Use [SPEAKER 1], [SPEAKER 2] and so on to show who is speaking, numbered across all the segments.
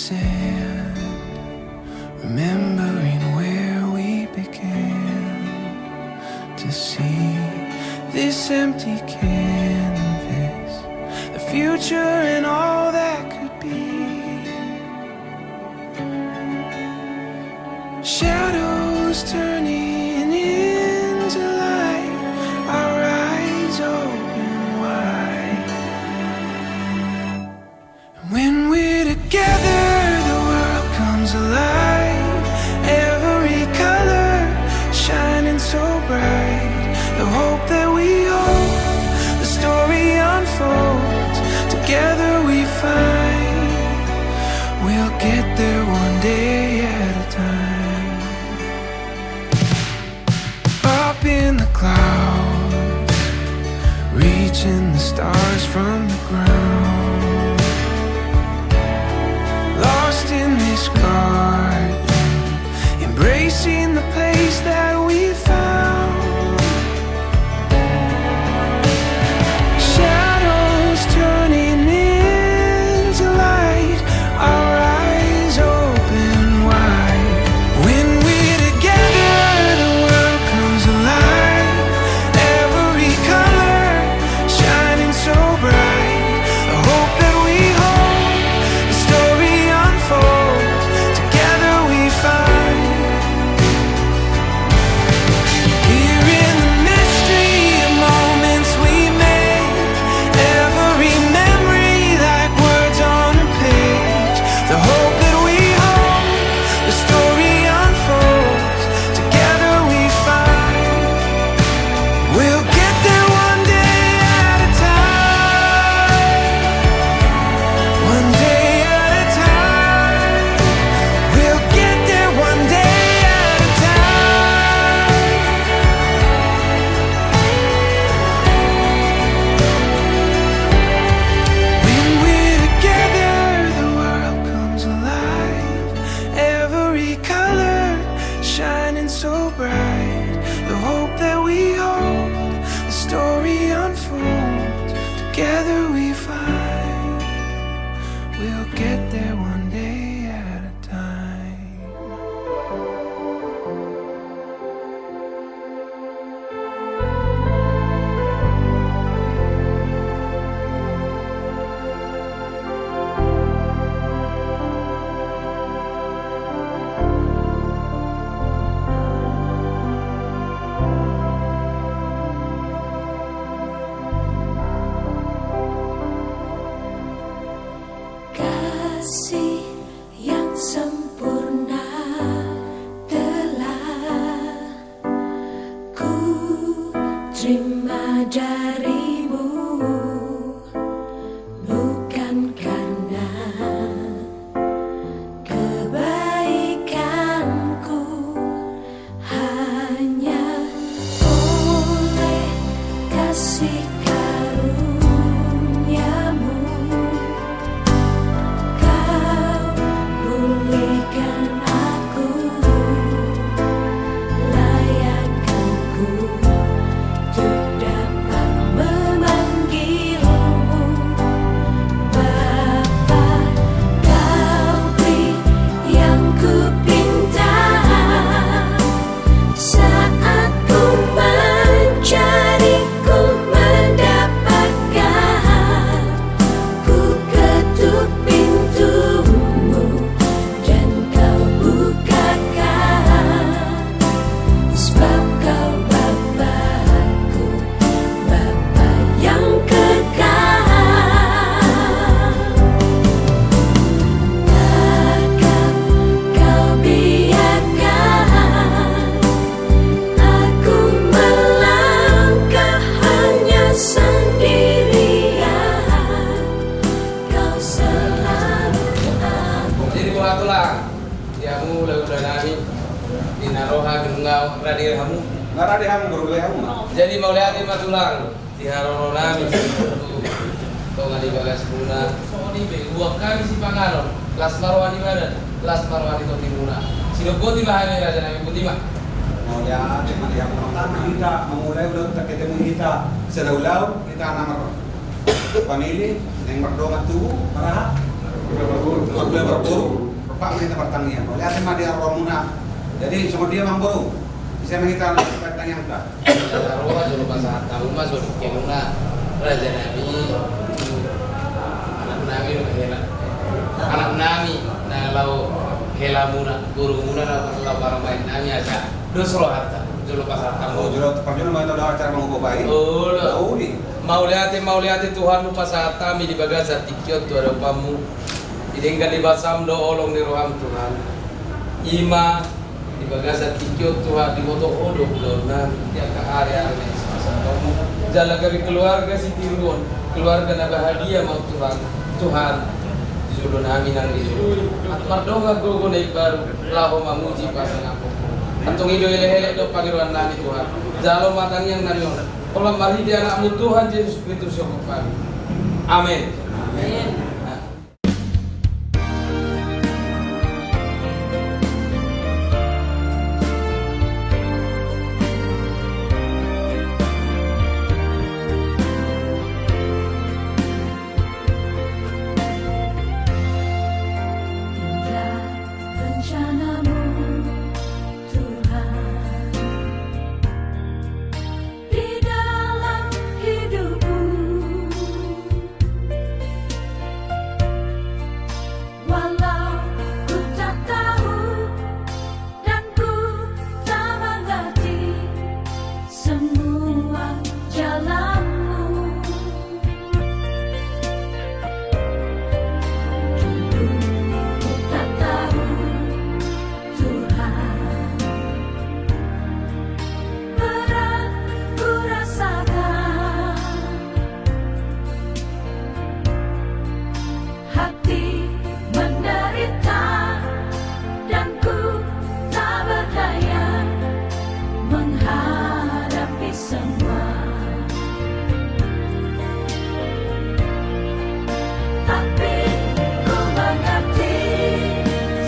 [SPEAKER 1] sand, remembering where we began to see this empty canvas, the future and all that could be. Shadows turning into light, our eyes open wide. And when we're together, the world comes alive. Every color shining so bright. The hope that we hold, the story unfolds. Together we find we'll get there one day at a time. Up in the clouds, reaching the stars from the ground. Lost in this garden, embracing the place that we found. Shadows turning into light, our eyes open wide. When we're together, the world comes alive. Every color shining so bright. The hope that we hold, the story unfolds. Together we find. Here in the mystery of moments we made, every memory like words on a page. The hope that we hold, the story unfolds. Together we find we'll get there one day at a time. One day at a time. We'll get there one day at a time. When we're together, the world comes alive. Every color shining so bright. The hope that we hold, the story unfolds. Together we find we'll get there one day at a time.
[SPEAKER 2] Kasih yang sempurna telah ku terima darimu, bukan karena kebaikanku, hanya oleh kasih karuniamu. Kau pulihkan aku, layakkanku untuk dapat memanggilmu Bapa. Kau beri yang ku pinta saat ku mencari, ku mendapatkan. Ku ketuk pintumu dan kau bukakan, sebab kau Bapa-Ku, Bapa yang kekal. Takkan kau biarkan aku melangkah hanya sendirian. Kau selalu ada.
[SPEAKER 3] Jadi mga tulang, diamu lagu nami dinaroha genungau radir hamu.
[SPEAKER 4] Ngarade ham guru hamu.
[SPEAKER 3] Jadi mau lihat lima tulang diharono nami to ngadi bagas puna. Soni be dua kali si pangaron. Kelas marwani mana? Kelas marwani to timuna. Sinogoti bahane raja nami Butima.
[SPEAKER 4] Mau lihat yang pertama kita memulai udah ketemu kita sedaulau kita nomor pamilya yang berdua tubuh para Boleh berburu, Pak kita pertanian. Oleh asal dia romuna. Jadi semua dia mamburu. Bisa menghitam pertanian kita.
[SPEAKER 3] Roha jolo pasar tahu mas jolo kemuna raja nami anak nami anak nami na lau hela muna guru muna lau barang baik nami aja dosro harta jolo pasar
[SPEAKER 4] Oh,
[SPEAKER 3] tamu.
[SPEAKER 4] jual tempat jual mana tahu cara mengubah baik. Oh, di.
[SPEAKER 3] Mau lihat Tuhan lupa saat kami di bagasa tikiot tu ada pamu didengkan di basam do olong di roham Tuhan ima di bagasa tikiot Tuhan di moto odok dona dia ke area kamu jalan kami keluarga si tiruan keluarga na bahagia mau Tuhan di judul nami nang di judul atmar donga gogo naik baru laho mamuji pasang aku antong ido hele do pangiruan nami Tuhan jalo matang yang nami Allah mari dia anakmu Tuhan Yesus Kristus yang kami. Amin.
[SPEAKER 2] Amin. Indah rencanamu Tuhan di dalam hidupku, walau ku tak tahu dan ku tak mengerti semua jalanmu. Dulu ku tak tahu Tuhan, berat ku rasakan, hati menderita dan ku tak berdaya menghadapi semua. Tapi ku mengerti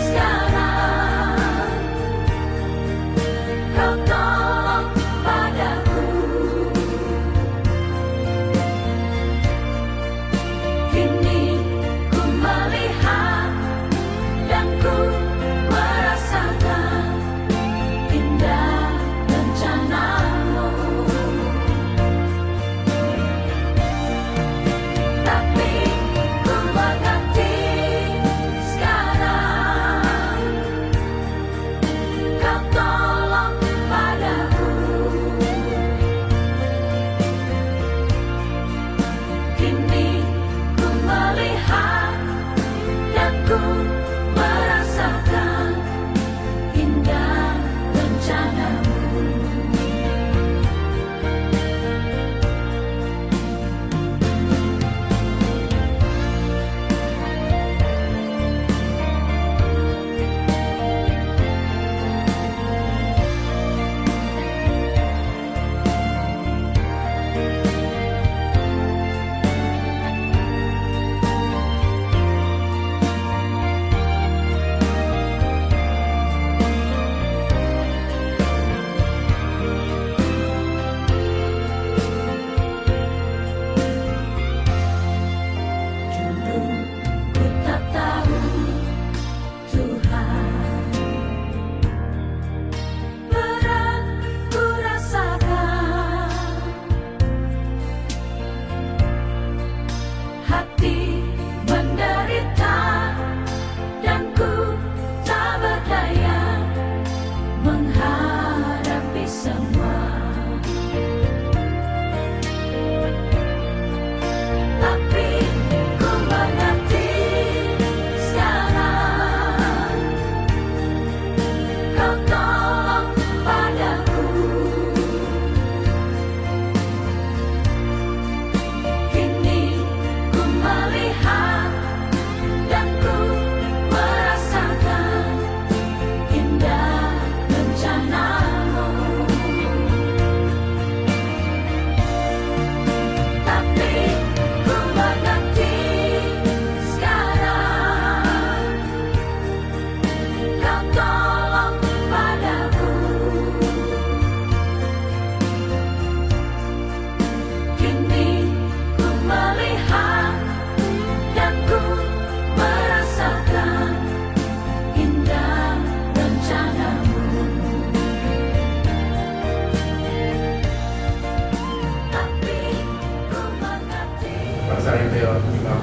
[SPEAKER 2] sekarang, kau tolong padaku. Kini ku melihat dan ku merasakan indah rencanamu.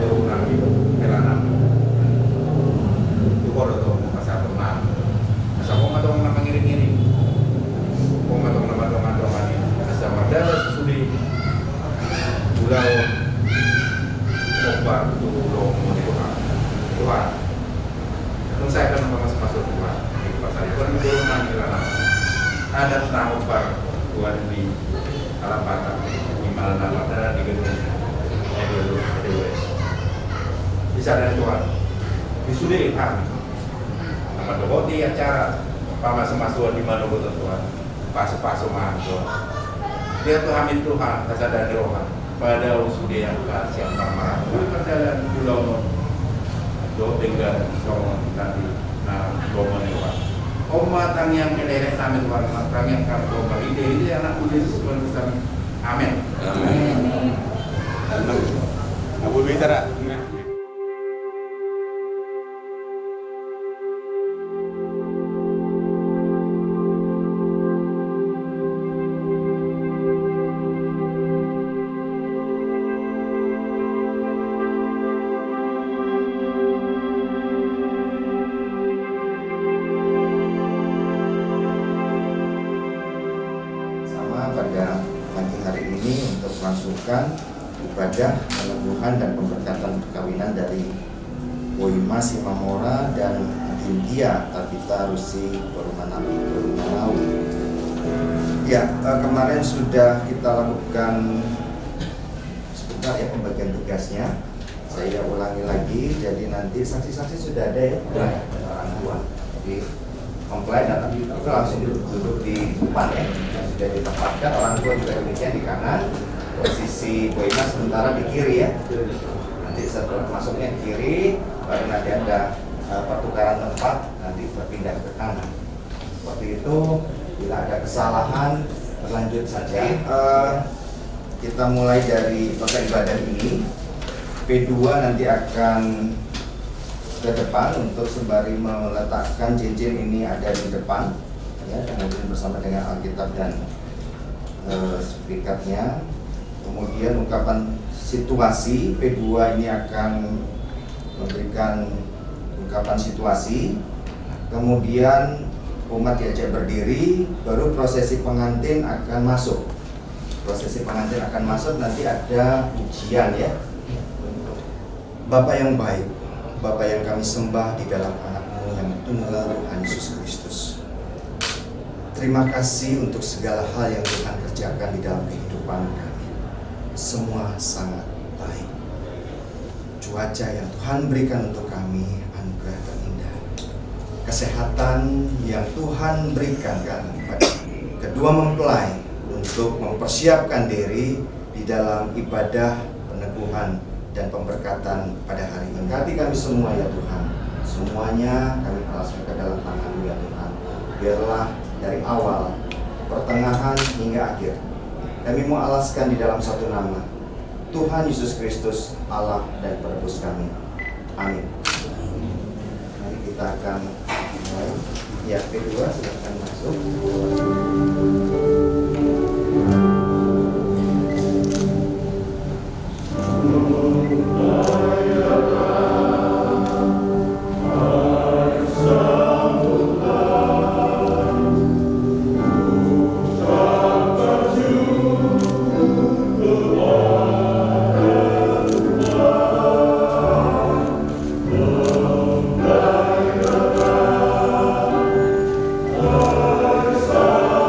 [SPEAKER 4] jauh lagi Melanam itu kalau tuh pasar rumah asal kok nggak nama ngiring-ngiring kok nggak nama ini asal madara susuli pulau Obar itu pulau Tuhan terus saya akan masuk Tuhan di pasar itu kan itu nama Melanam ada nama Obar Tuhan di alam batak di Malang ada di gedung bisa dari Tuhan disudah kami nama dokoti acara pama semasuan di mana betul Tuhan pas Tuhan dia tuh amin Tuhan kata dari rohan pada usude yang kasih yang marah perjalanan pulau do tinggal soal tadi nah loman Tuhan matang yang menderek kami Tuhan matang yang kartu ini anak ulis bersama amin Abu Bitara.
[SPEAKER 5] Sama pada pagi hari ini untuk melangsungkan ibadah peneguhan dan pemberkatan perkawinan dari Boima Simamora dan Dindia Tabita Rusi Perumanawi. Ya, kemarin sudah kita lakukan sebentar ya pembagian tugasnya. Saya ulangi lagi, jadi nanti saksi-saksi sudah ada ya, orang tua. Jadi mempelai datang itu langsung duduk di depan ya, sudah ditempatkan. Orang tua juga demikian di kanan. Posisi Boima sementara di kiri ya. Nanti setelah masuknya di kiri, baru nanti ada pertukaran tempat, nanti berpindah ke kanan. Seperti itu, bila ada kesalahan berlanjut saja. Kita mulai dari masa ibadah ini. P2 nanti akan ke depan untuk sembari meletakkan cincin ini ada di depan, ya, kemudian bersama dengan Alkitab dan sertifikatnya. Kemudian ungkapan situasi, P2 ini akan memberikan ungkapan situasi. Kemudian umat diajak berdiri, baru prosesi pengantin akan masuk. Prosesi pengantin akan masuk, nanti ada ujian ya. Bapa yang baik, Bapa yang kami sembah di dalam anak-Mu yang tunggal Tuhan Yesus Kristus. Terima kasih untuk segala hal yang Tuhan kerjakan di dalam kehidupan kami. Semua sangat baik. Cuaca yang Tuhan berikan untuk kami anugerah terindah. Kesehatan yang Tuhan berikan kepada kedua mempelai untuk mempersiapkan diri di dalam ibadah peneguhan dan pemberkatan pada hari ini. Berkati kami semua ya Tuhan. Semuanya kami alaskan ke dalam tangan-Mu ya Tuhan. Biarlah dari awal, pertengahan hingga akhir, kami mau alaskan di dalam satu nama, Tuhan Yesus Kristus, Allah dan Penebus kami. Amin. Mari kita akan mulai. Ya, P2 silakan masuk.
[SPEAKER 2] Sa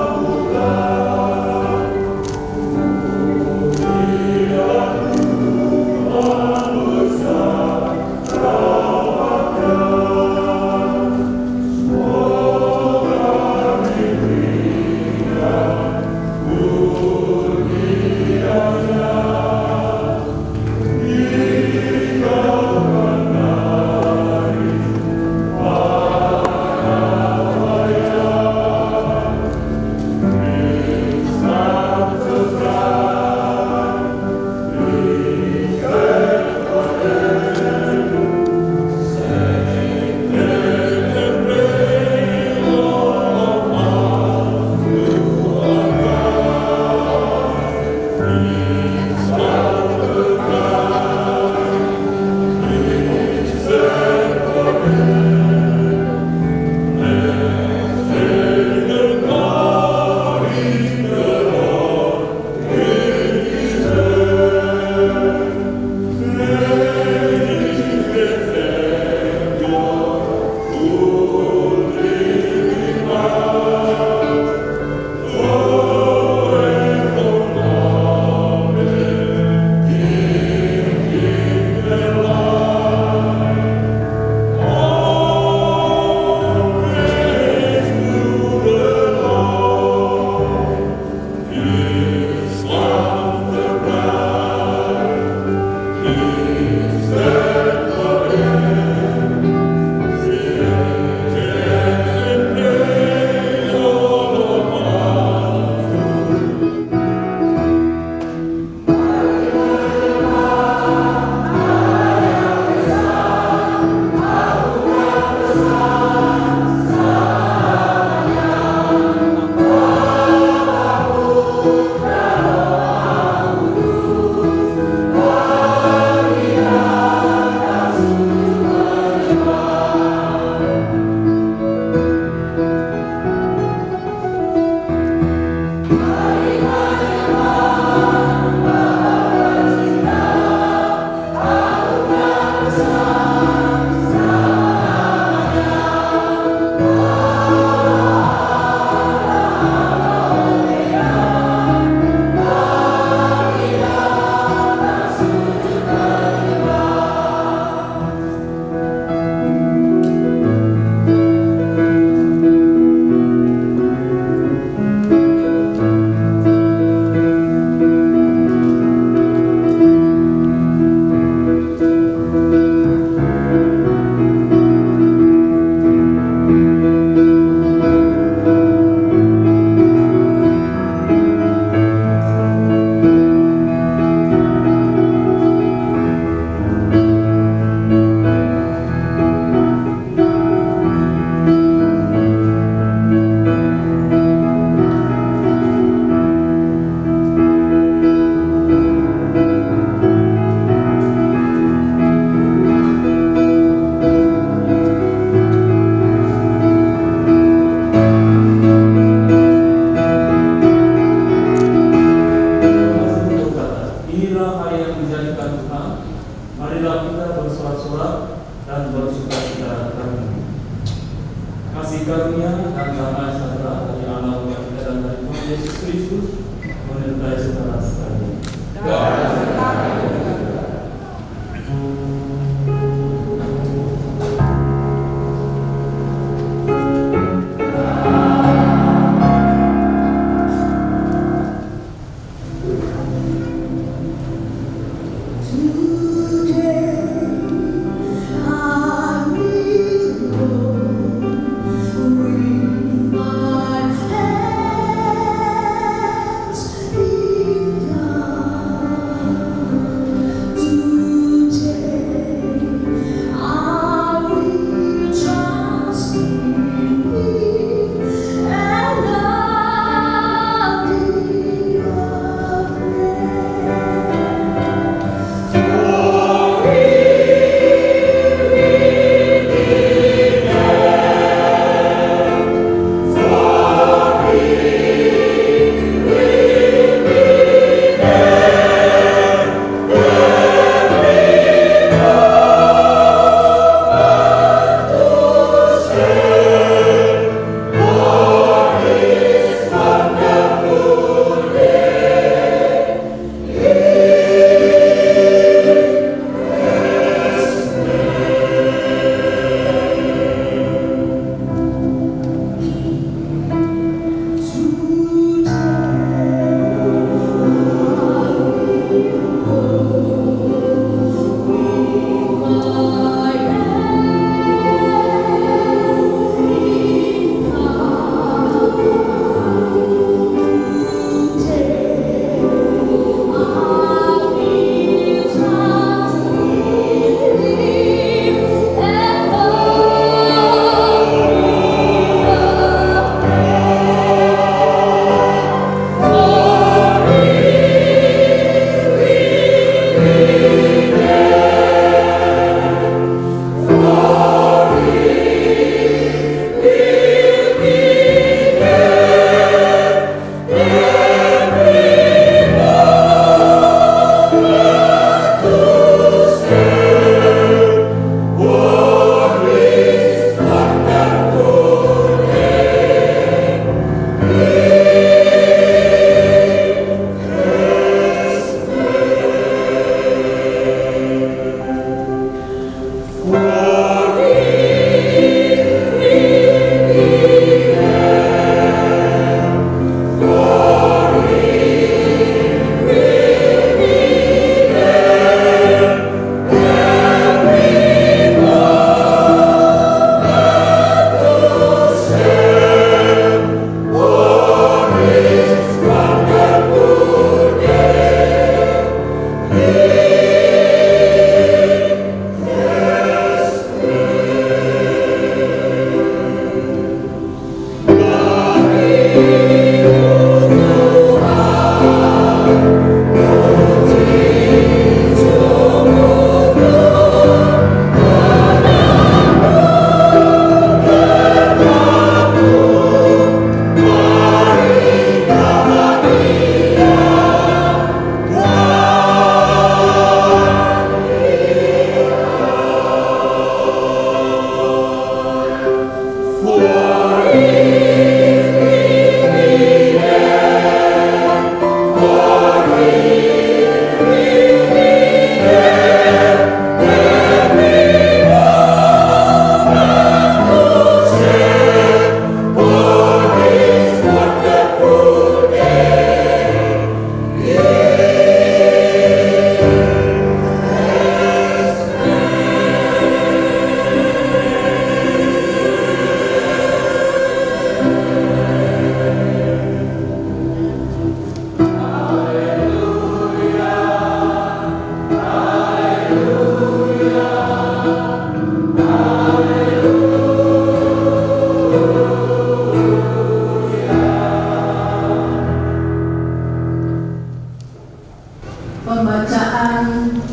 [SPEAKER 6] Yesus menyertai saudara sekalian.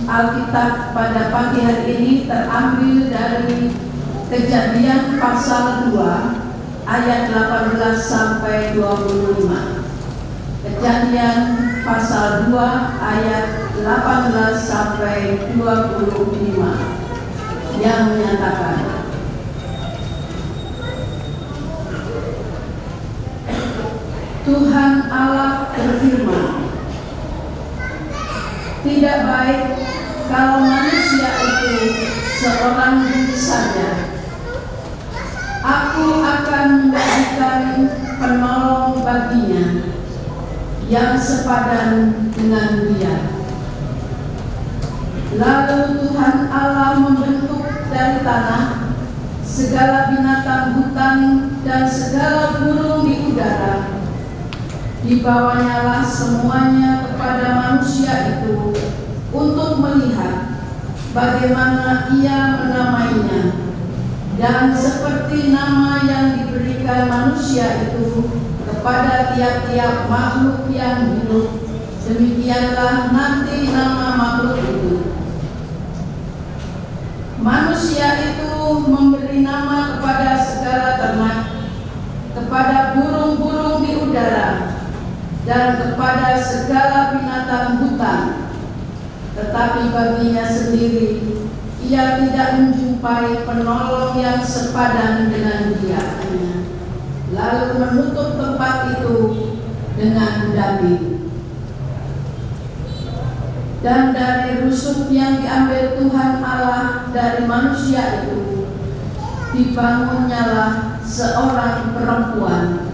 [SPEAKER 7] Alkitab pada pagi hari ini terambil dari Kejadian pasal 2 ayat 18 sampai 25. Kejadian pasal 2 ayat 18 sampai 25 yang menyatakan, Tuhan Allah aku seorang diri saja, aku akan menjadikan penolong baginya yang sepadan dengan dia. Lalu Tuhan Allah membentuk dari tanah segala binatang hutan dan segala burung di udara. Dibawanya lah semuanya kepada manusia itu untuk melihat bagaimana ia menamainya. Dan seperti nama yang diberikan manusia itu kepada tiap-tiap makhluk yang hidup, demikianlah nanti nama makhluk itu. Manusia itu memberi nama kepada segala ternak, kepada burung-burung di udara, dan kepada segala binatang hutan. Tetapi baginya sendiri, ia tidak menjumpai penolong yang sepadan dengan dia. Lalu menutup tempat itu dengan daging. Dan dari rusuk yang diambil Tuhan Allah dari manusia itu, dibangunnyalah seorang perempuan,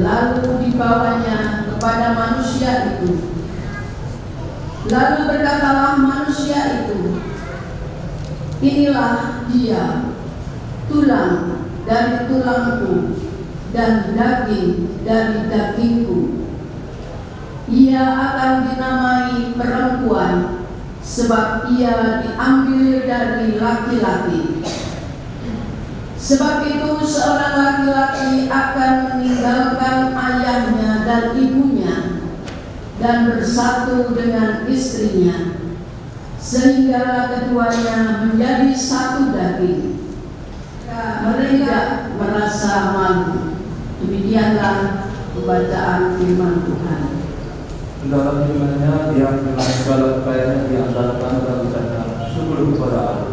[SPEAKER 7] lalu dibawanya kepada manusia itu. Lalu berkatalah manusia itu, inilah dia, tulang dari tulangku dan daging dari dagingku. Ia akan dinamai perempuan, sebab ia diambil dari laki-laki. Sebab itu seorang laki-laki akan meninggalkan ayahnya dan ibunya dan bersatu dengan istrinya, sehingga keduanya menjadi satu daging. Mereka merasa malu. Demikianlah pembacaan firman Tuhan.
[SPEAKER 6] Dalam firman-Nya yang dengan segala kekayaan di antara tanah dan ucapkan syukur kepada Allah.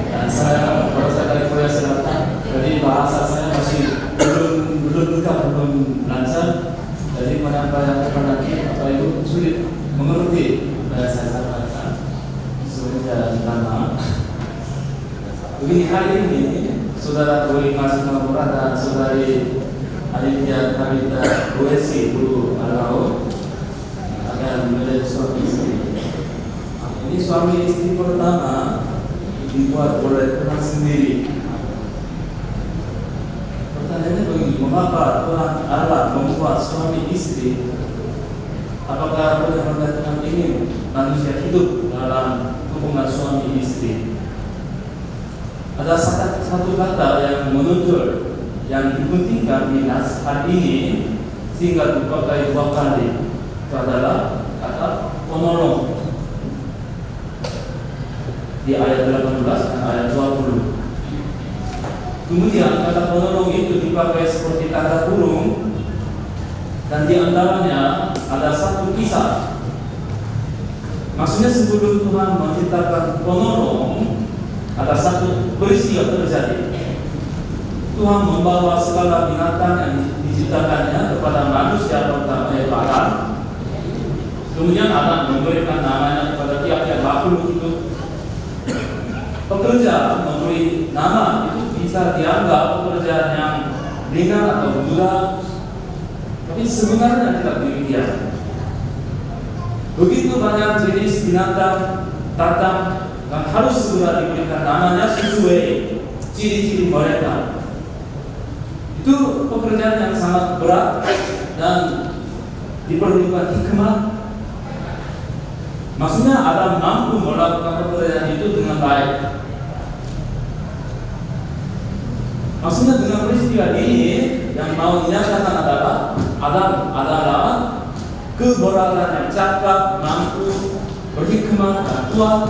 [SPEAKER 6] Dan saya baru kali kuliah selatan, jadi bahasa saya masih belum lengkap, belum lancar. Jadi penyampaian nanti apa itu sulit mengerti. Dan saya sampaikan sebenarnya pertama. Begini, hari ini Saudara Dwi Mas Mapura dan Saudari Aditya Kavita USC Guru Alao akan menjadi suami istri. Ini suami istri pertama dibuat oleh Tuhan sendiri. Pertanyaannya begini, mengapa Tuhan Allah membuat suami istri? Apakah Tuhan ingin manusia hidup dalam hubungan suami istri? Ada satu kata yang menonjol yang dipentingkan di nas hari ini sehingga dipakai dua kali. Itu adalah kata penolong di ayat 18 dan ayat 20. Kemudian kata penolong itu dipakai seperti kata burung, dan di antaranya ada satu kisah. Maksudnya sebelum Tuhan menciptakan penolong, ada satu peristiwa terjadi. Tuhan membawa segala binatang yang diciptakannya kepada manusia pertama, yaitu Adam. Kemudian Adam memberikan namanya kepada tiap-tiap makhluk itu. Pekerja memberi nama itu bisa dianggap pekerjaan yang ringan atau mudah, tapi sebenarnya tidak demikian. Begitu banyak jenis binatang datang dan harus segera diberikan namanya sesuai ciri-ciri mereka. Itu pekerjaan yang sangat berat dan diperlukan hikmah. Maksudnya Adam mampu melakukan pekerjaan itu dengan baik. Maksudnya dengan peristiwa ini yang mau dinyatakan adalah Adam adalah keberagaman yang cakap, mampu, berhikmah, dan kuat.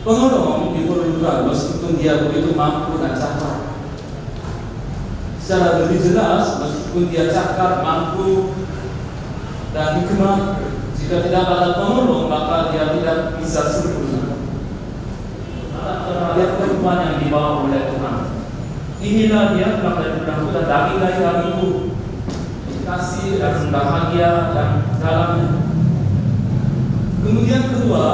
[SPEAKER 6] Penolong diperlukan meskipun dia begitu mampu dan cakap. Secara lebih jelas, meskipun dia cakap, mampu, dan hikmah, jika tidak ada penolong maka dia tidak bisa sempurna. Ada perempuan yang dibawa oleh Tuhan. Inilah dia telah dari dan daging dari dagingku, kasih dan bahagia dan dalamnya. Kemudian kedua,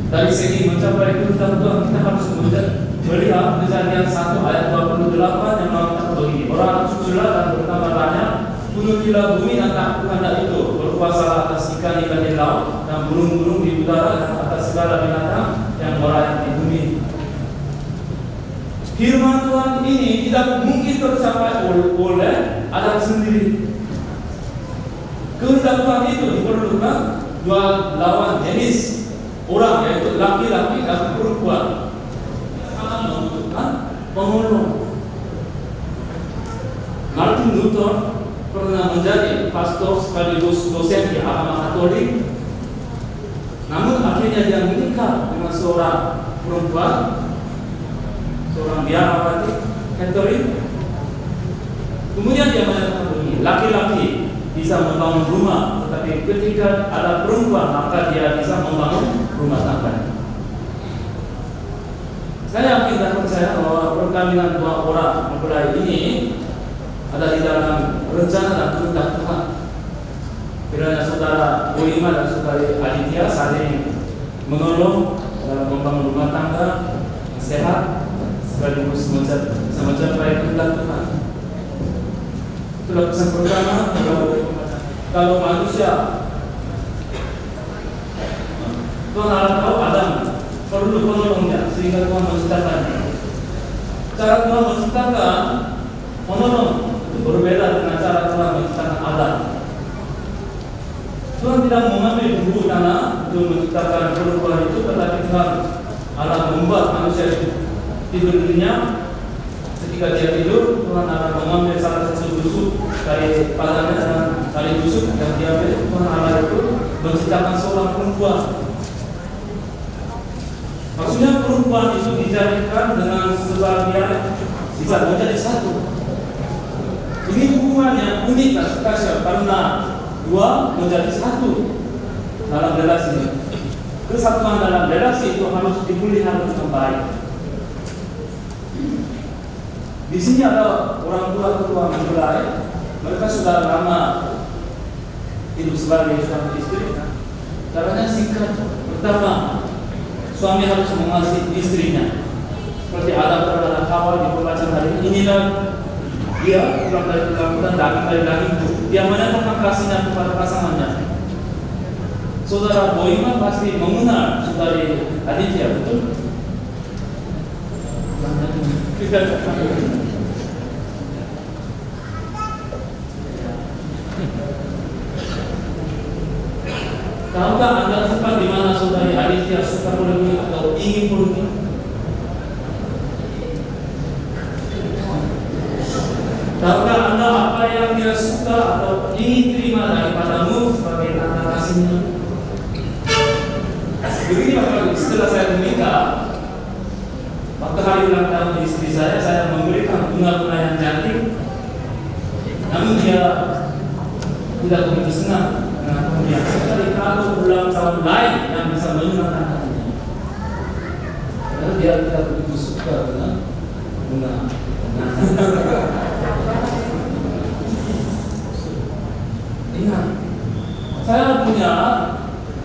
[SPEAKER 6] dari segi mencapai kehendak Tuhan, kita harus melihat Kejadian 1 ayat 28 yang mengatakan begini: orang cuculah dan bertambah banyak, penuhilah bumi dan taklukkanlah itu, berkuasalah atas ikan-ikan di laut dan burung-burung di udara dan atas segala binatang yang merayap di bumi. Firman Tuhan ini tidak mungkin tercapai oleh Adam sendiri. Kehendak Tuhan itu diperlukan dua lawan jenis orang, yaitu laki-laki dan perempuan. Sangat membutuhkan penolong. Martin Luther pernah menjadi pastor sekaligus dosen di agama Katolik. Namun akhirnya dia menikah dengan seorang perempuan, seorang biarawati Katolik. Kemudian dia mengatakan begini: laki-laki bisa membangun rumah, tetapi ketika ada perempuan maka dia bisa membangun rumah tangga. Saya yakin dan percaya bahwa perkawinan dua orang mempelai ini ada di dalam rencana dan kehendak Tuhan. Kiranya saudara Boima dan saudari Aditya saling menolong dalam membangun rumah tangga yang sehat sekaligus mencapai kehendak Tuhan. Itulah pesan pertama. Kalau manusia, Tuhan Allah tahu Adam perlu penolongnya sehingga Tuhan menciptakannya. Cara Tuhan menciptakan penolong itu berbeda dengan cara Tuhan menciptakan Adam. Tuhan tidak mengambil dulu tanah untuk menciptakan perempuan itu, tetapi Tuhan Allah membuat manusia itu tidur dunia. Ketika dia tidur, Tuhan Allah mengambil salah satu tusuk dari padanya dan tali tusuk yang diambil. Tuhan Allah itu menciptakan seorang perempuan. Maksudnya perempuan itu dijadikan dengan sebagian sifat menjadi satu. Ini hubungannya unik dan spesial karena dua menjadi satu dalam relasi. Kesatuan dalam relasi itu harus dipelihara dengan baik. Di sini ada orang tua ketua mempelai, mereka sudah lama hidup sebagai suami istri. Caranya singkat. Pertama, suami harus mengasihi istrinya, seperti Adam terhadap Hawa di pembacaan hari ini. Inilah dia pulang dari kelakuan daging dari dagingku. Dia menyatakan kasihnya kepada pasangannya. Saudara Boima pasti mengenal saudari Aditya, betul? Tahukah Anda tempat di mana saudari Aditya suka polemik atau ingin polemik? Tahukah Anda apa yang dia suka atau ingin terima daripadamu sebagai tanda kasihnya? Begini Bapak, setelah saya menikah, waktu hari ulang tahun istri saya memberikan bunga-bunga yang cantik. Namun dia tidak begitu senang dengan pemberian. Sekali kalau ulang tahun lain yang bisa menyenangkan hatinya, karena dia tidak begitu suka dengan bunga. Ingat,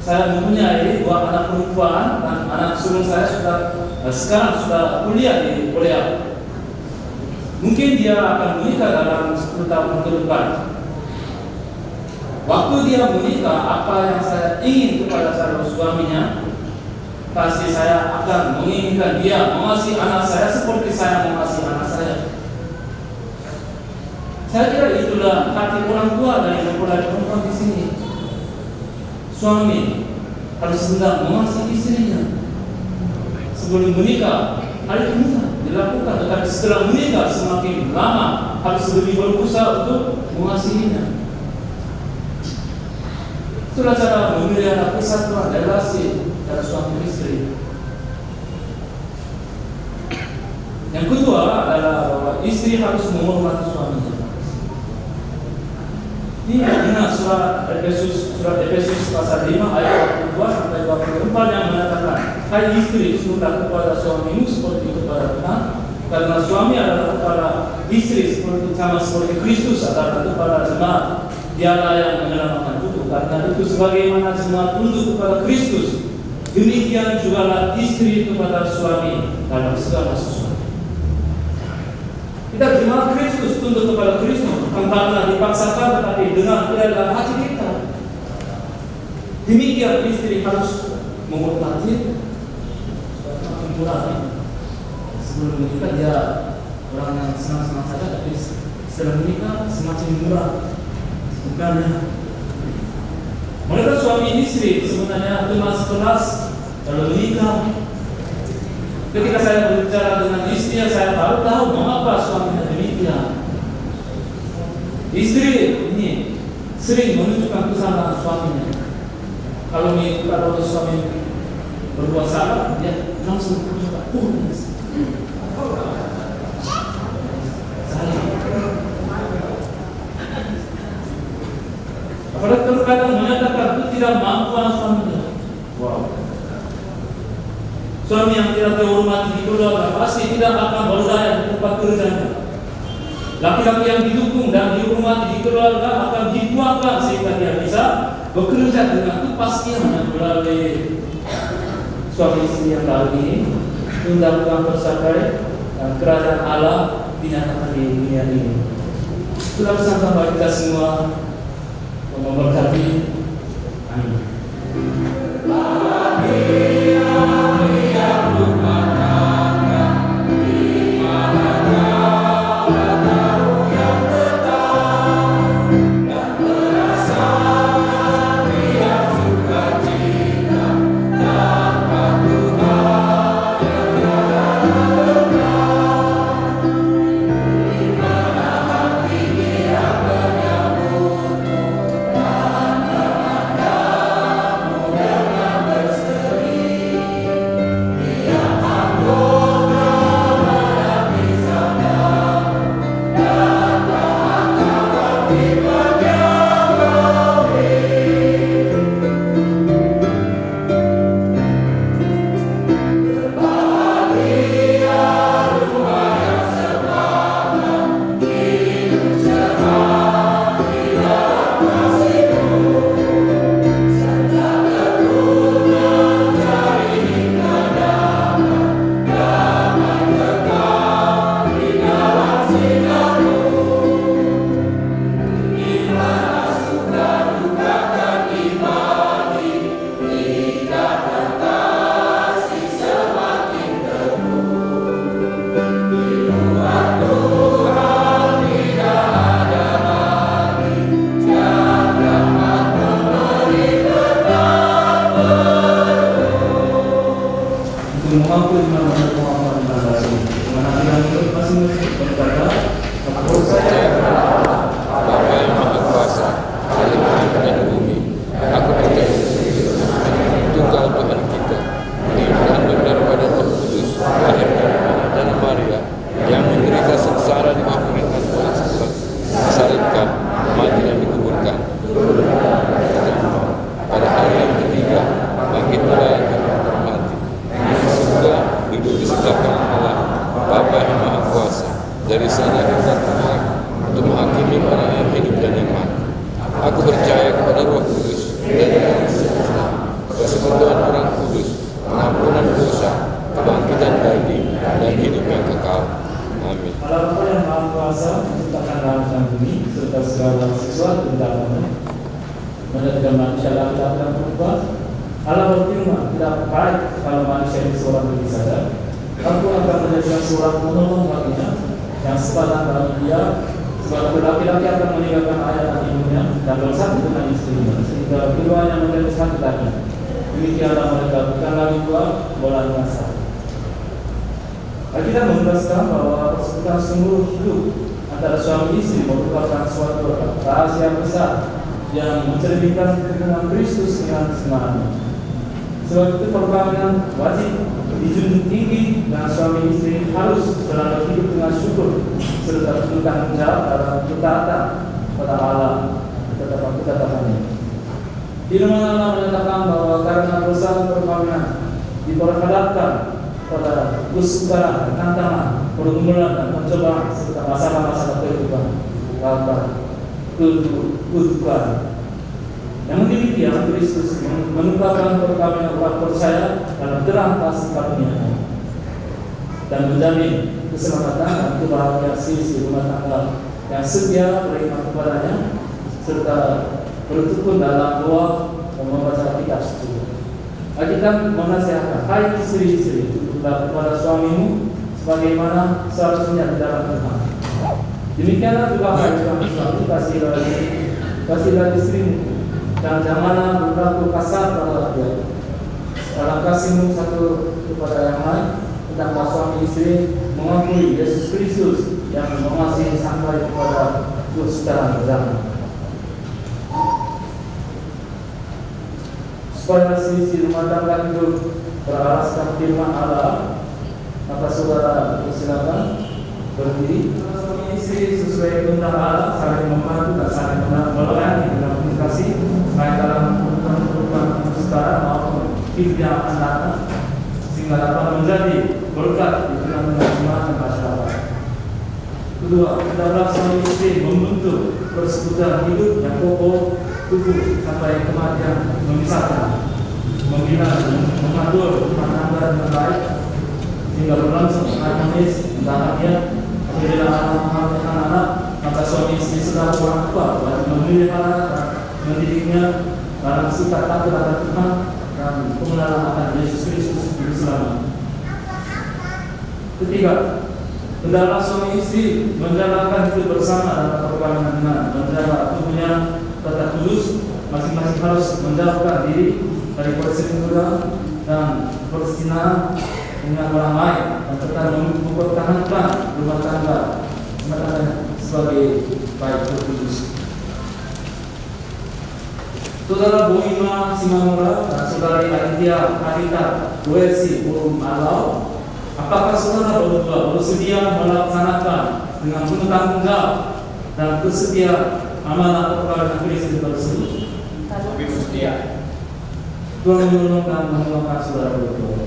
[SPEAKER 6] saya mempunyai dua anak perempuan dan anak sulung saya sekarang sudah kuliah di Korea. Mungkin dia akan menikah dalam 10 tahun ke depan. Waktu dia menikah, apa yang saya ingin kepada calon suaminya, pasti saya akan menginginkan dia mengasihi anak saya seperti saya mengasihi anak saya. Saya kira itulah hati orang tua dari mempelai perempuan di sini. Suami harus hendak mengasihi istrinya. Sebelum menikah, hal itu mudah dilakukan, tetapi setelah menikah semakin lama harus lebih berusaha untuk mengasihinya. Itulah cara memelihara kesatuan relasi antara suami istri. Yang kedua adalah bahwa istri harus menghormati suaminya. Ini benar surat Efesus pasal 5 ayat 22 sampai 24 yang mengatakan, hai istri, tunduklah kepada suamimu seperti kepada Tuhan, karena suami adalah kepada istri sama seperti Kristus adalah kepada jemaat. Dialah yang menyelamatkan tubuh. Karena itu sebagaimana jemaat tunduk kepada Kristus, demikian jugalah istri kepada suami dalam segala sesuatu. Kita jemaat Kristus tunduk kepada Kristus bukan karena dipaksakan, tetapi dengan kerelaan hati kita. Demikian istri harus menghormati suami. Sebelum menikah dia orang yang senang-senang saja, tapi setelah menikah semakin murah. Bukannya mereka suami istri sebenarnya teman sekelas kalau menikah. Ketika saya berbicara dengan istri, saya baru tahu mengapa suaminya demikian. Istri ini sering menunjukkan kesalahan suaminya. Kalau suami berbuat salah, dia langsung menunjukkan, salah. Apalagi terkadang menyatakan itu tidak mampu suaminya. Wow. Suami yang tidak terhormati di keluarga pasti tidak akan berdaya di tempat kerjanya. Laki-laki yang didukung dan dihormati di keluarga akan dituakan sehingga dia bisa bekerja dengan kepastian melalui suami istri yang baru ini. Undang-undang tercapai dan kerajaan Allah dinyatakan di dunia ini. Itulah pesan bagi kita semua, memberkati. Amin.
[SPEAKER 8] Dari sana kita keluar untuk menghakimi orang yang hidup dan yang mati. Aku percaya kepada Roh Kudus dan persekutuan orang kudus, pengampunan dosa, kebangkitan daging, dan hidup yang kekal. Amin.
[SPEAKER 6] Allah Bapa yang Maha Kuasa menciptakan langit dan bumi serta segala sesuatu di dalamnya, menjadikan manusia laki-laki dan perempuan. Allah berfirman, tidak baik kalau manusia itu seorang diri saja. Aku akan menjadikan seorang penolong baginya yang sepadan bagi dia, sebab laki-laki akan meninggalkan ayah dan ibunya dan bersatu dengan istrinya, sehingga keduanya menjadi satu daging. Demikianlah mereka bukan lagi dua, melainkan satu. Kita menegaskan bahwa persekutuan sungguh hidup antara suami istri merupakan suatu rahasia besar yang mencerminkan kebenaran Kristus dengan sebenarnya. Sebab itu perkawinan wajib dijunjung tinggi dan suami istri harus selalu hidup dengan syukur serta bertanggung jawab dalam ketaatan pada Allah ketetapannya. Di mana Allah menyatakan bahwa karena dosa perkawinan diperhadapkan pada kesukaran, tantangan, pergumulan dan pencobaan serta masalah-masalah kehidupan, kehidupan. Yang demikian Kristus menetapkan perkawinan orang percaya dalam terang kasih karunia dan menjamin keselamatan dan kebahagiaan sisi rumah tangga yang setia beriman kepadanya serta bertekun dalam doa dan membaca kitab suci. Alkitab menasihatkan, hai istri-istri, tukutlah kepada suamimu sebagaimana seharusnya di dalam Tuhan. Demikianlah juga hai suami, kasihlah istrimu dan janganlah berlaku kasar pada dia. Dalam kasihmu satu kepada yang lain, hendaklah suami istri mengakui Yesus Kristus yang mengasihi sampai kepada kesudahan zaman. Supaya sisi rumah tangga hidup beralaskan firman Allah, maka saudara silakan berdiri. Suami istri sesuai perintah Allah saling membantu dan saling melayani dalam komunikasi baik dalam kehidupan sekarang maupun hidup yang akan datang, sehingga dapat menjadi berkat di tengah-tengah jemaat dan masyarakat. Kedua, hendaklah suami istri membentuk persekutuan hidup yang kokoh, tubuh sampai kematian memisahkan, membina dan mengatur rumah tangga dengan baik hingga berlangsung harmonis bahagia. Apabila anak-anak, maka suami istri selaku orang tua wajib memelihara dan mendidiknya dalam sikap takut akan Tuhan dan pengenalan akan Yesus Kristus Juru Selamat. Ketiga, hendaklah suami istri menjalankan hidup bersama dalam perkawinan dengan menjaga tubuhnya tetap kudus. Masing-masing harus menjauhkan diri dari perselingkuhan dan perzinahan dengan orang lain dan tetap mempertahankan rumah tangga sebagai baik terkudus. Saudara Bu Ima Simamura dan Saudari Aditya Harita Duesi Burung Alau, apakah saudara berdua bersedia melaksanakan dengan penuh tanggung jawab dan bersedia amanah perkawinan Kristus tersebut?
[SPEAKER 3] Kami bersedia.
[SPEAKER 6] Tuhan menolong dan menolongkan saudara berdua.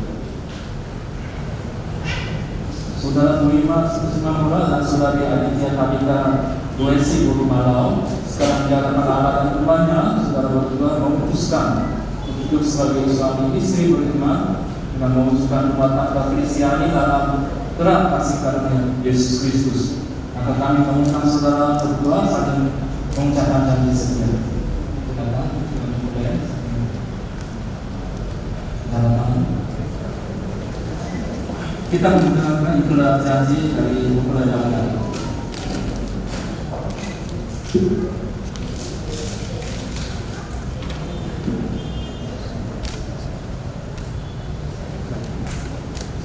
[SPEAKER 6] Saudara Bu Ima Simamura dan Saudari Aditya Harita Duesi Burung Alau, sekarang jalan Allah dan Tuhannya, saudara berdua memutuskan untuk hidup sebagai suami istri beriman dengan mewujudkan rumah tangga Kristiani dalam terang kasih karunia Yesus Kristus. Maka kami mengundang saudara berdua saling mengucapkan janji setia. Kita menggunakan itulah janji dari buku Layangan.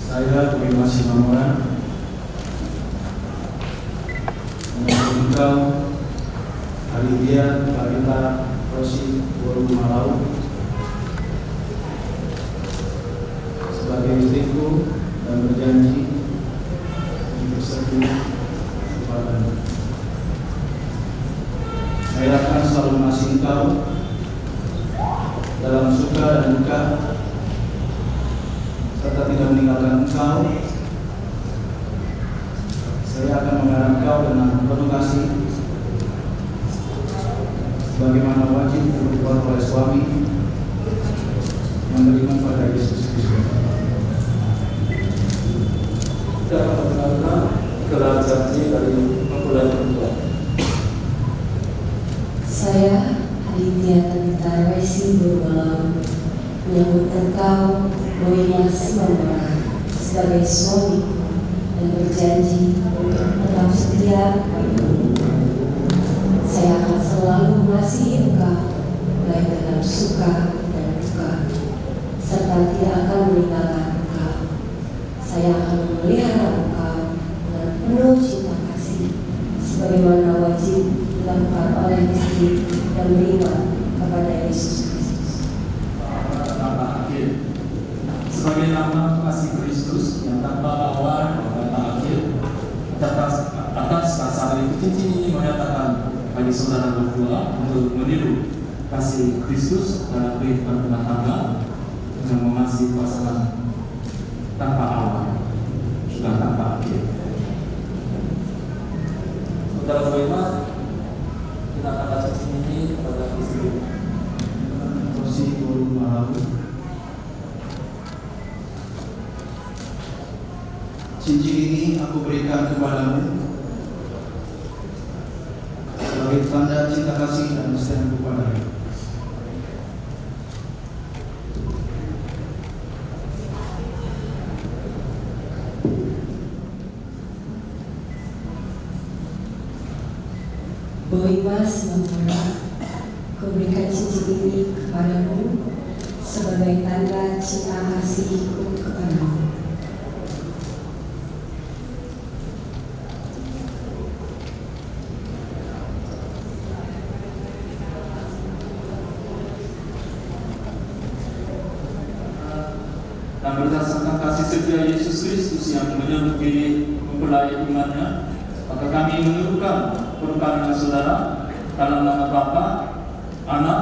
[SPEAKER 6] Saya Bu Ima Simamura mengucapkan engkau Aditya Harita Duesi Burung Alau sebagai istriku dan berjanji untuk setia kepadamu. Saya akan selalu mengasihi engkau dalam suka dan duka, serta tidak meninggalkan engkau. Saya akan memelihara engkau dengan penuh kasih, sebagaimana wajib diperbuat oleh suami yang beriman pada Yesus Kristus. Kita akan mengenalkan gelar janji dari mempelai perempuan.
[SPEAKER 9] Saya Aditya Harita Duesi Burung Alau menyambut engkau Bu Ima Simamura sebagai suamiku dan berjanji untuk tetap setia. Saya akan selalu mengasihi engkau baik dalam suka dan duka, serta tidak akan meninggalkan engkau. Saya akan memelihara engkau dengan penuh cinta kasih, sebagaimana wajib dilakukan oleh istri yang beriman kepada Yesus Kristus.
[SPEAKER 6] Kata akhir sebagai nama kasih Kristus yang tanpa awal dan tanpa akhir. Atas kasar itu cincin ini menyatakan bagi saudara berdua untuk meniru kasih Kristus dalam kehidupan rumah tangga dengan mengasihi pasangan tanpa awal juga tanpa akhir. Saudara beriman, kita akan kasih cincin ini kepada istri Rosi Guru Mahalu.
[SPEAKER 10] Cincin ini aku berikan kepadamu sebagai tanda cinta kasih dan sayang kepadamu.
[SPEAKER 9] Boimas Mempora, kuberikan cincin ini kepadamu sebagai tanda cinta kasihku kepadamu.
[SPEAKER 6] Dan berdasarkan kasih setia Yesus Kristus yang menyebut diri mempelai imannya, maka kami menyuruhkan perkawinan saudara dalam nama Bapa, Anak,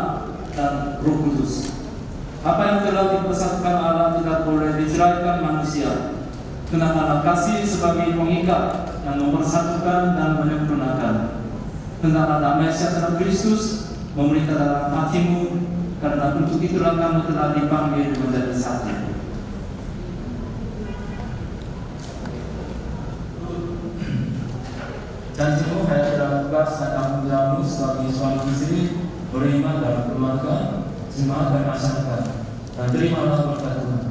[SPEAKER 6] dan Roh Kudus. Apa yang telah dipersatukan Allah tidak boleh diceraikan manusia. Kenakanlah kasih sebagai pengikat yang mempersatukan dan menyempurnakan. Hendaklah damai sejahtera Kristus memerintah dalam hatimu, karena untuk itulah kamu telah dipanggil menjadi satu. Janjimu hayat dalam tugas dan tanggung jawabmu sebagai suami istri, beriman dalam keluarga, jemaat dan masyarakat, dan terimalah berkat Tuhan.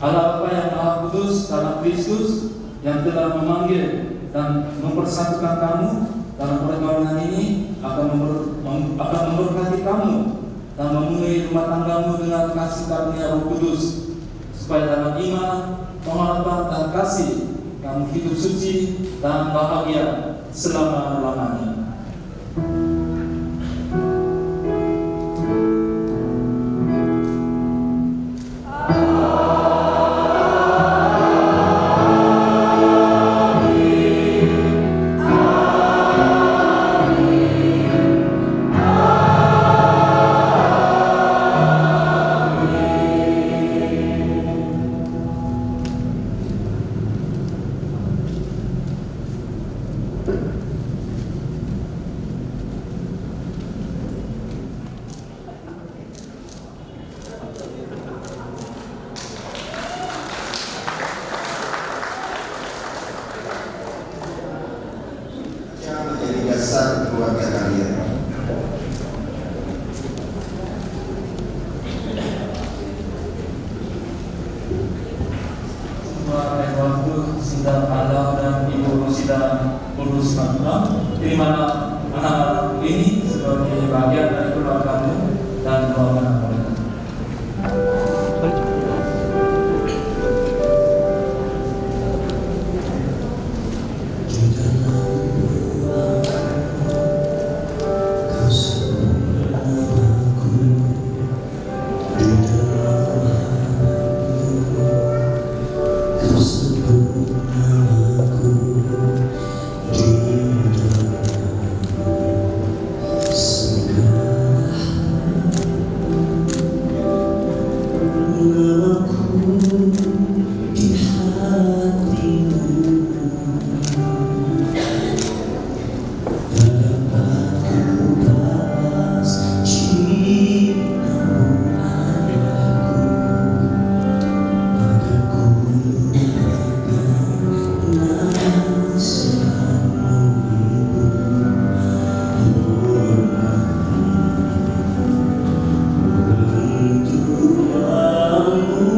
[SPEAKER 6] Allah Bapa yang Maha Kudus dalam Kristus yang telah memanggil dan mempersatukan kamu dalam perkawinan ini akan memberkati kamu dan memenuhi rumah tanggamu dengan kasih karunia Roh Kudus, supaya dalam iman, pengharapan dan kasih kamu hidup suci dan bahagia selama-lamanya.
[SPEAKER 5] Menjadi dasar keluarga kalian.
[SPEAKER 6] Semua waktu sidang Allah dan Ibu Sidang Urus Matullah, terimalah anak-anak ini sebagai bagian dari keluargamu dan doakan mereka.
[SPEAKER 1] Aku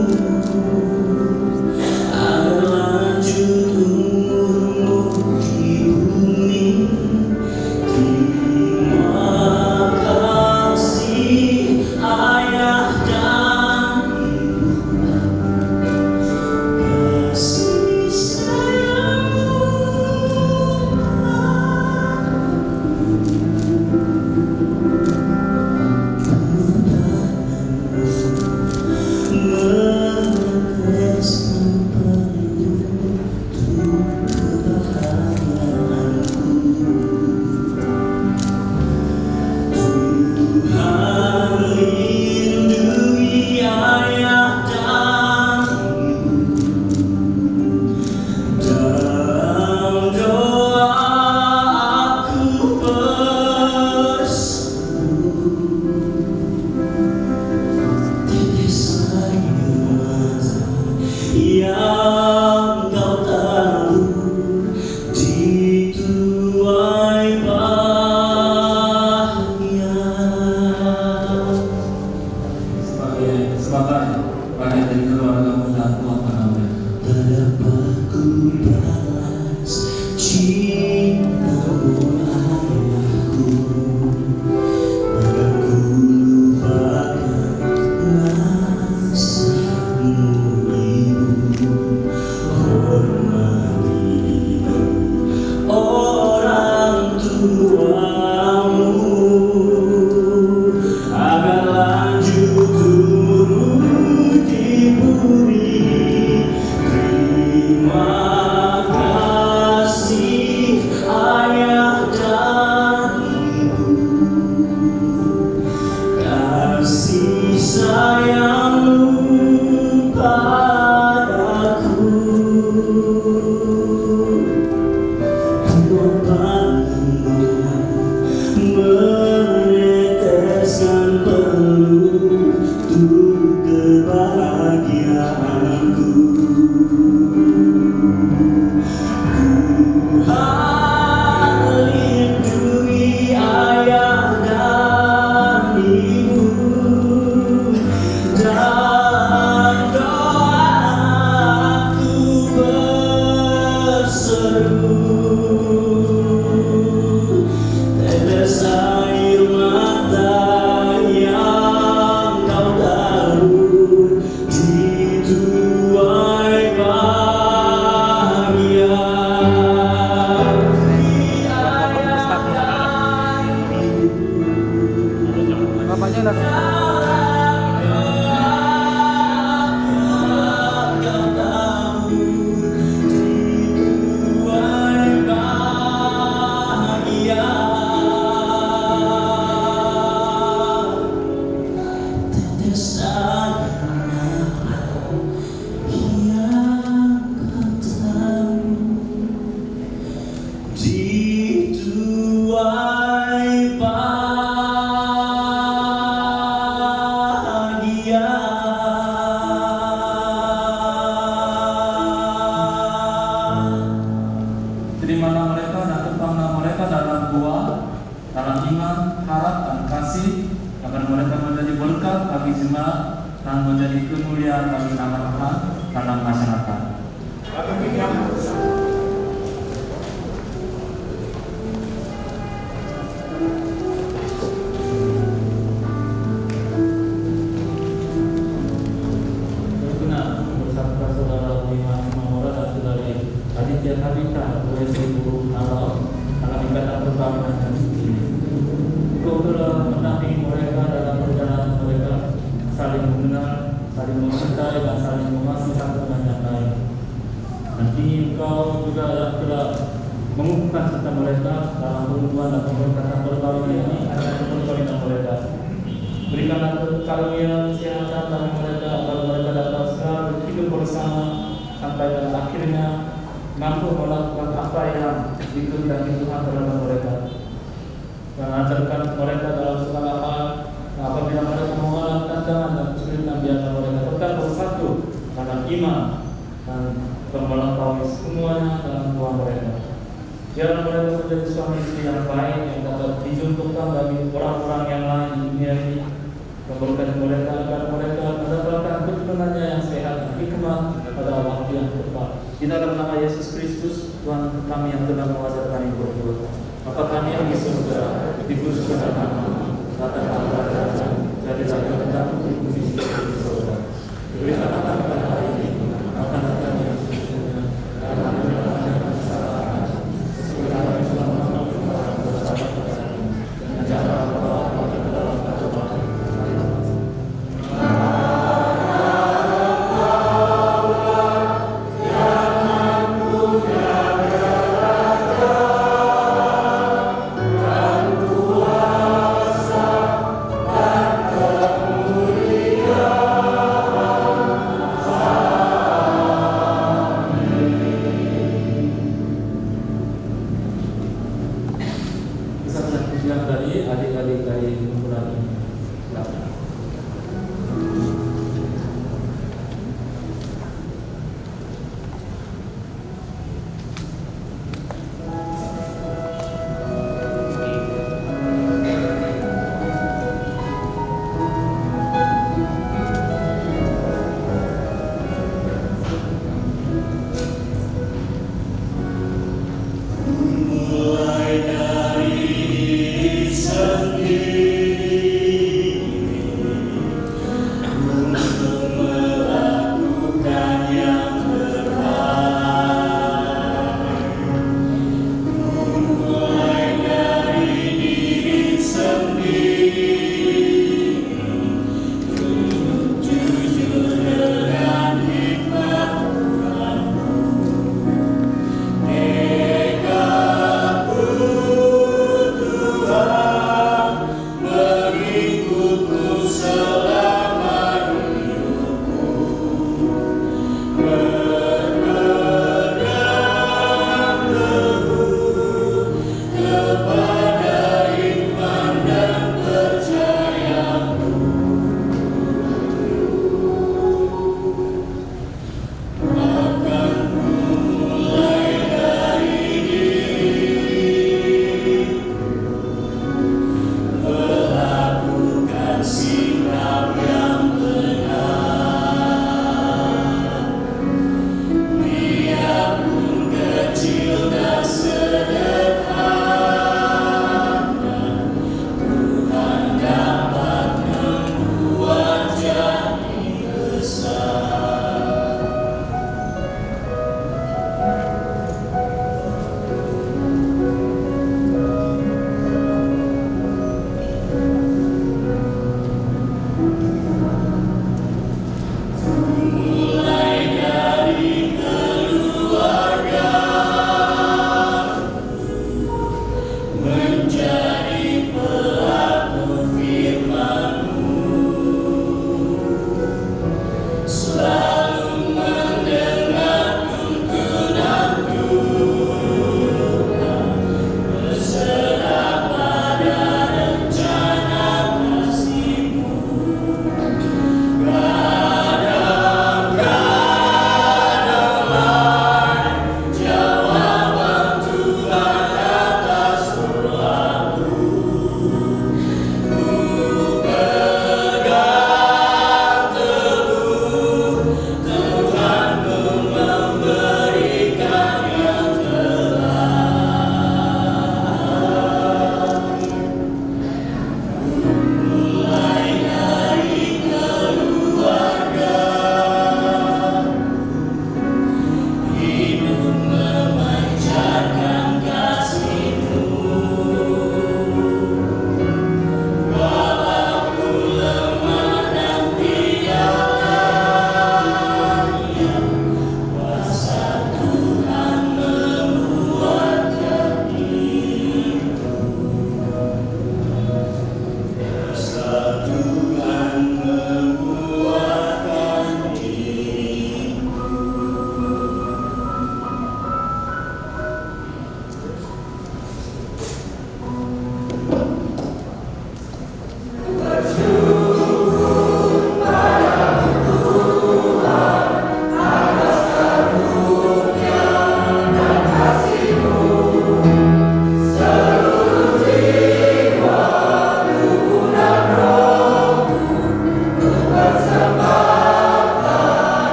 [SPEAKER 6] sebagai sebagai bagian dari keluarga muda Tuhan menamai. Berapa ku balas cintamu ayahku, agar ku lupakan rasamu ibu. Hormati orang tuamu agar lanjut turun di bumi. Terima kasih ayah dan ibu, kasih sayangmu padaku. Meneteskan peluk untuk kebahagiaanku. Tuhan lindungi ayah dan ibu, dan doaku berseru. Tetes air mata yang kau taruh di tuai bahagia. Di ayah dan ibu,
[SPEAKER 3] Bapaknya
[SPEAKER 6] dituai bahagia. Terimalah mereka dan tepanglah mereka dalam doa, dalam iman, harap dan kasih, agar mereka menjadi berkat bagi jemaat dan menjadi kemuliaan bagi nama Tuhan dalam masyarakat. Benar, bersama saudara Iman Mamora dan saudari Aditya Habita, Ibu Awal, dalam ikatan perkawinan dan ini. Engkau telah mendampingi mereka dalam perjalanan mereka, saling mengenal, saling mencintai dan saling mengasihi satu dengan yang lain. Dan kini Engkau juga telah mengukuhkan serta mereka dalam hubungan dan pemberkatan perkawinan ini adalah perkawinan mereka. Berikanlah karunia kesehatan bagi mereka agar mereka dapat selalu hidup bersama sampai pada akhirnya mampu melakukan apa yang dikehendaki Tuhan terhadap mereka. Dan ajarkan mereka dalam segala hal. Apabila mereka mengalami tantangan dan kesulitan, biarlah mereka tetap bersatu dalam iman dan melampaui semuanya dalam Tuhan mereka. Biarlah mereka menjadi suami istri yang baik yang dapat dijunjukkan bagi orang-orang yang lain di dunia ini. Memberkati mereka agar mereka mendapatkan keturunannya yang sehat dan hikmah pada waktu yang tepat. Di dalam nama Yesus Kristus, Tuhan kami yang telah mengajar kami berdoa. Bapa kami yang di surga, dikuduskanlah namamu, datanglah kerajaan-Mu, jadilah kehendakmu di bumi seperti di surga. Berikanlah kami pada hari ini makanan kami yang sesungguhnya, dan ampunilah kami akan kesalahan kami, seperti kami telah mengampuni orang bersalah kepada kami. Dan janganlah membawa kami ke dalam pencobaan.
[SPEAKER 2] Dan kuasa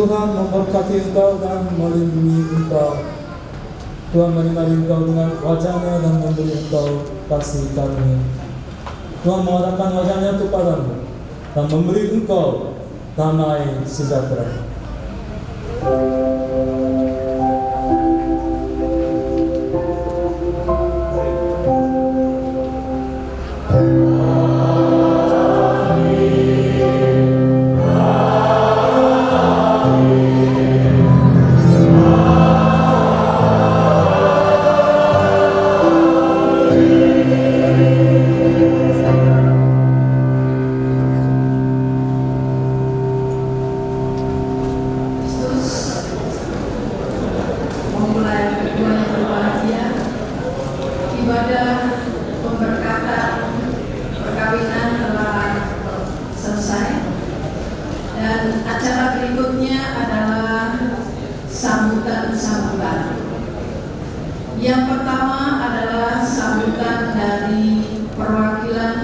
[SPEAKER 11] Tuhan memberkati engkau dan melindungi engkau. Tuhan menyinari engkau dengan wajah-Nya dan memberi engkau kasih karunia. Tuhan mengarahkan wajah-Nya kepadamu dan memberi engkau damai sejahtera.
[SPEAKER 7] Yang pertama adalah sambutan dari perwakilan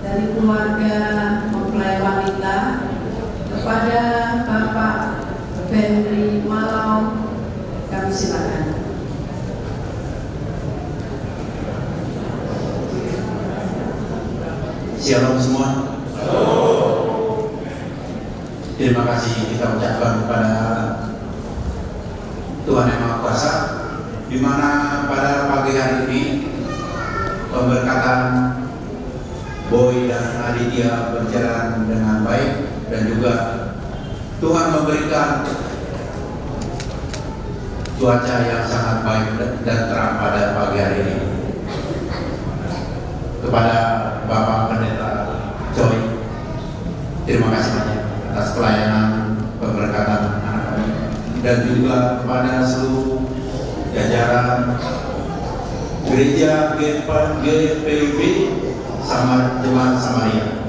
[SPEAKER 7] dari keluarga mempelai wanita kepada Bapak Benri Malau. Kami silakan.
[SPEAKER 12] Shalom semua. Terima kasih kita ucapkan kepada Tuhan Yang Maha Kuasa, di mana pada pagi hari ini pemberkatan Boy dan Aditya berjalan dengan baik, dan juga Tuhan memberikan cuaca yang sangat baik dan terang pada pagi hari ini. Kepada Bapak Pendeta Joy, terima kasih banyak atas pelayanan pemberkatan anak kami, dan juga kepada seluruh jajaran gereja GPB sama Jemaat Samaria,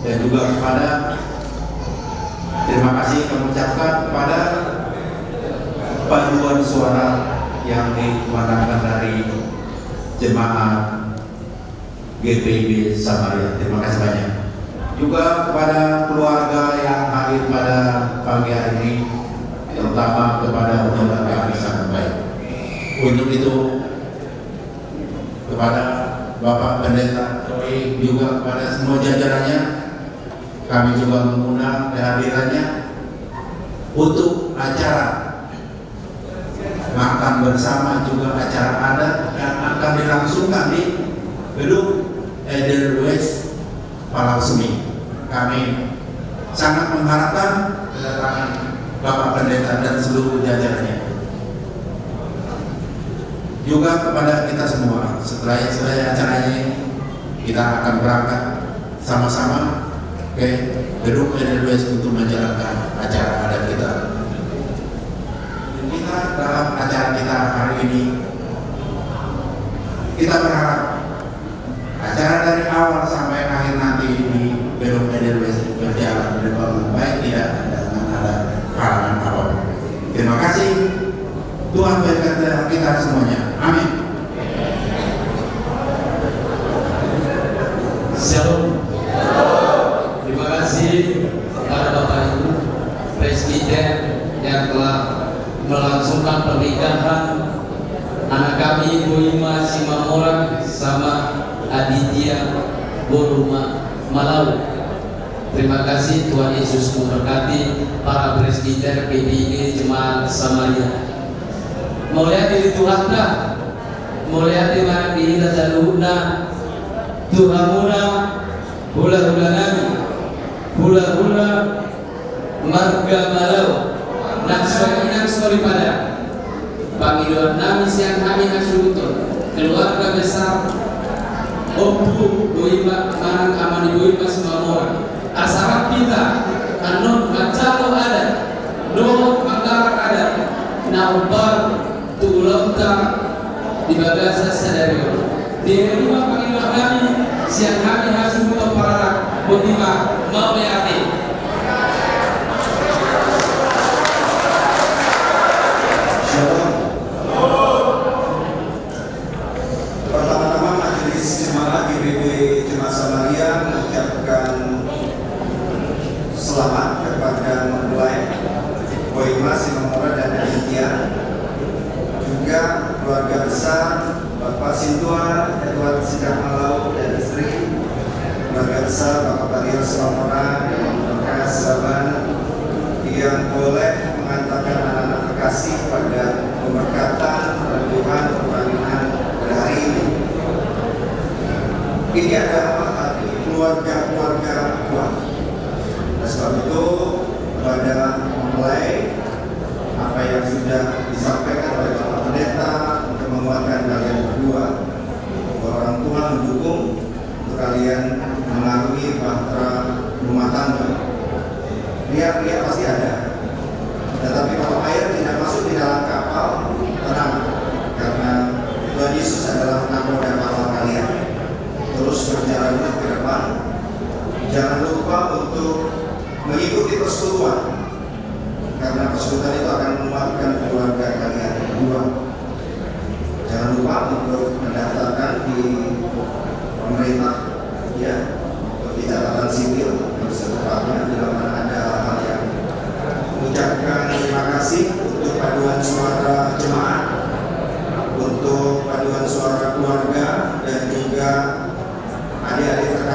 [SPEAKER 12] dan juga kepada terima kasih kami ucapkan kepada paduan suara yang dikumandangkan dari Jemaat GPB Samaria. Terima kasih banyak. Juga kepada keluarga yang hadir pada pagi hari ini, terutama kepada saudara kami sangat baik. Untuk itu kepada Bapak Pendeta Joy, juga kepada semua jajarannya, kami juga mengundang kehadirannya untuk acara makan bersama, juga acara adat yang akan dilangsungkan di gedung Edelweiss Palau Semi. Kami sangat mengharapkan kedatangan Bapak Pendeta dan seluruh jajarannya. Juga kepada kita semua, setelah acara ini kita akan berangkat sama-sama ke gedung Edelweiss untuk menjalankan acara adat kita. Kita dalam acara kita hari ini, kita berharap acara dari awal sampai akhir nanti di gedung Edelweiss berjalan dengan baik, tidak ada halangan apapun. Terima kasih. Tuhan berkati kita semuanya. Amin.
[SPEAKER 3] Shalom. Terima kasih kepada Bapak Ibu Presiden yang telah melangsungkan pernikahan anak kami Boima Simamora sama Aditya Boruma Malau. Terima kasih, Tuhan Yesus memberkati para presbiter PDIP Jemaat Samaria. Mulia diri Tuhan dah, mulia di mana kita jalurna Tuhan mula hula-hula nami, hula-hula marga Malau, naksori pada panggilan nami siang kami nasyutur keluarga besar Obu Boima Marang Amani Boima Simamora, asarat kita anon macalo ada, no manggarak ada, naubar tulongka di bagasa sadario. Di rumah panggilan kami siang kami hasuto para botima mau meati.
[SPEAKER 10] Pertama-tama Majelis Jemaat GPB Jemaat Samaria mengucapkan selamat kepada mempelai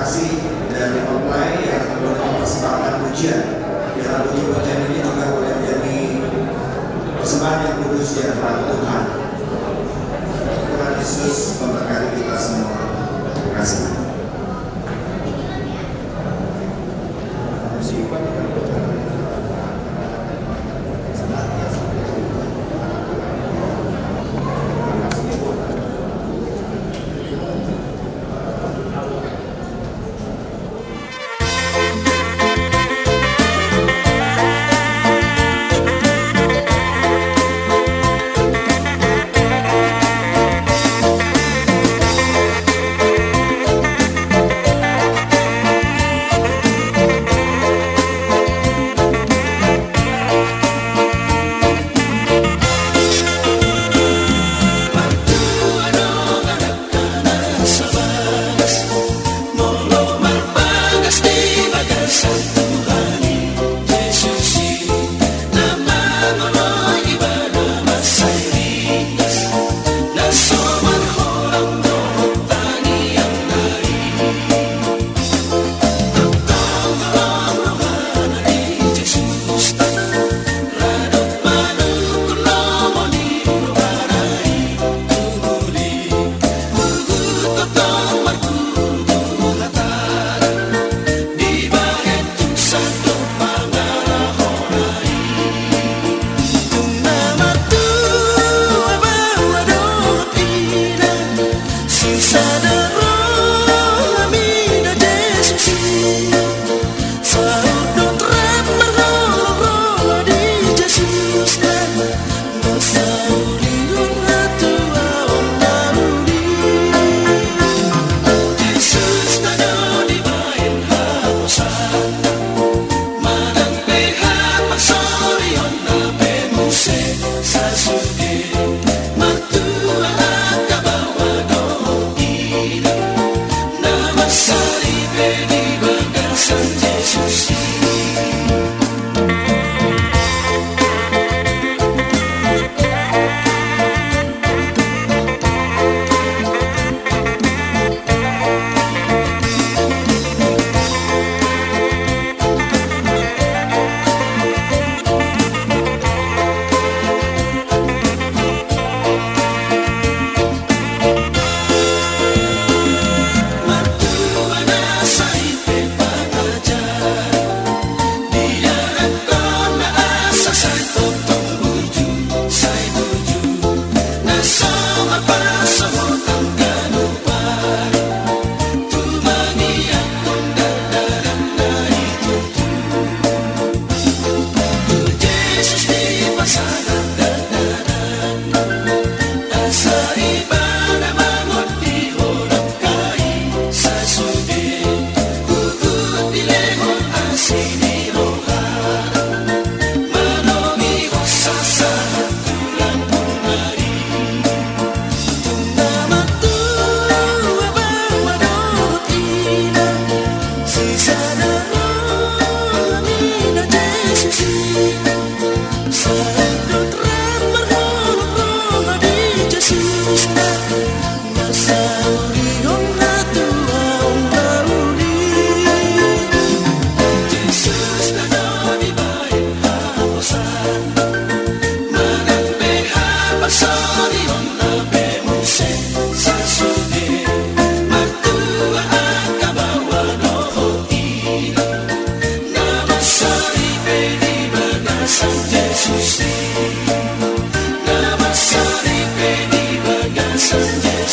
[SPEAKER 5] saksi dari online yang mempersembahkan pujian. Di dalam pujian ini juga boleh menjadi persembahan yang kudus di hadapan Tuhan. Tuhan Yesus memberkati kita semua. Terima kasih.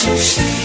[SPEAKER 1] Yesus,